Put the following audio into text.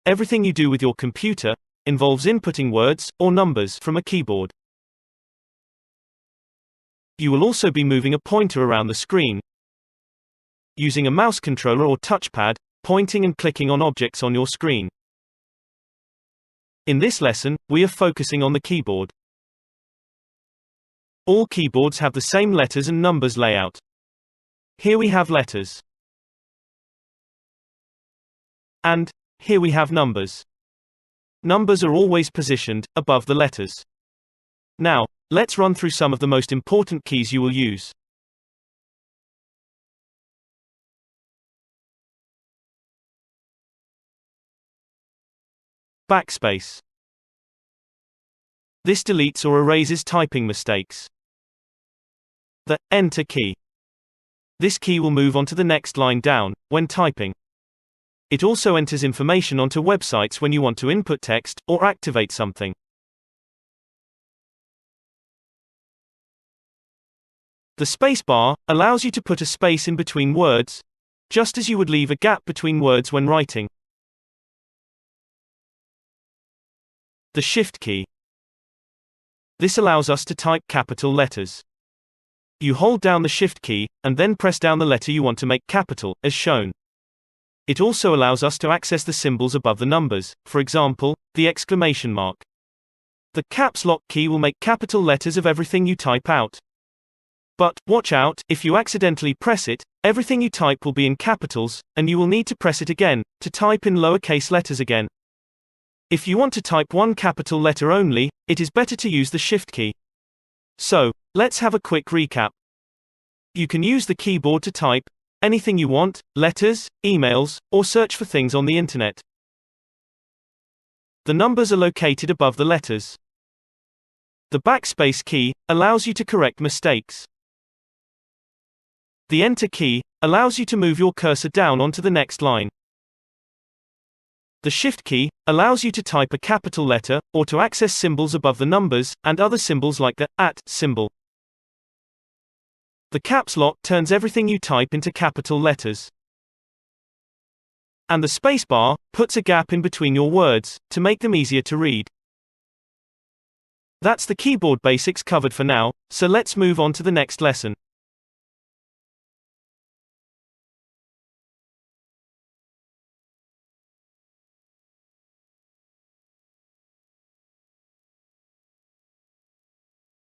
everything you do with your computer involves inputting words or numbers from a keyboard. You will also be moving a pointer around the screen, using a mouse controller or touchpad, pointing and clicking on objects on your screen. In this lesson, we are focusing on the keyboard. All keyboards have the same letters and numbers layout. Here we have letters. And here we have numbers. Numbers are always positioned above the letters. Now, let's run through some of the most important keys you will use. Backspace. This deletes or erases typing mistakes. The Enter key. This key will move on to the next line down when typing. It also enters information onto websites when you want to input text or activate something. The space bar allows you to put a space in between words, just as you would leave a gap between words when writing. The Shift key. This allows us to type capital letters. You hold down the Shift key, and then press down the letter you want to make capital, as shown. It also allows us to access the symbols above the numbers, for example, the exclamation mark. The Caps Lock key will make capital letters of everything you type out. But, watch out, if you accidentally press it, everything you type will be in capitals, and you will need to press it again, to type in lowercase letters again. If you want to type one capital letter only, it is better to use the Shift key. So, let's have a quick recap. You can use the keyboard to type anything you want, letters, emails, or search for things on the internet. The numbers are located above the letters. The Backspace key allows you to correct mistakes. The Enter key allows you to move your cursor down onto the next line. The Shift key allows you to type a capital letter, or to access symbols above the numbers, and other symbols like the @ symbol. The Caps Lock turns everything you type into capital letters. And the spacebar puts a gap in between your words, to make them easier to read. That's the keyboard basics covered for now, so let's move on to the next lesson.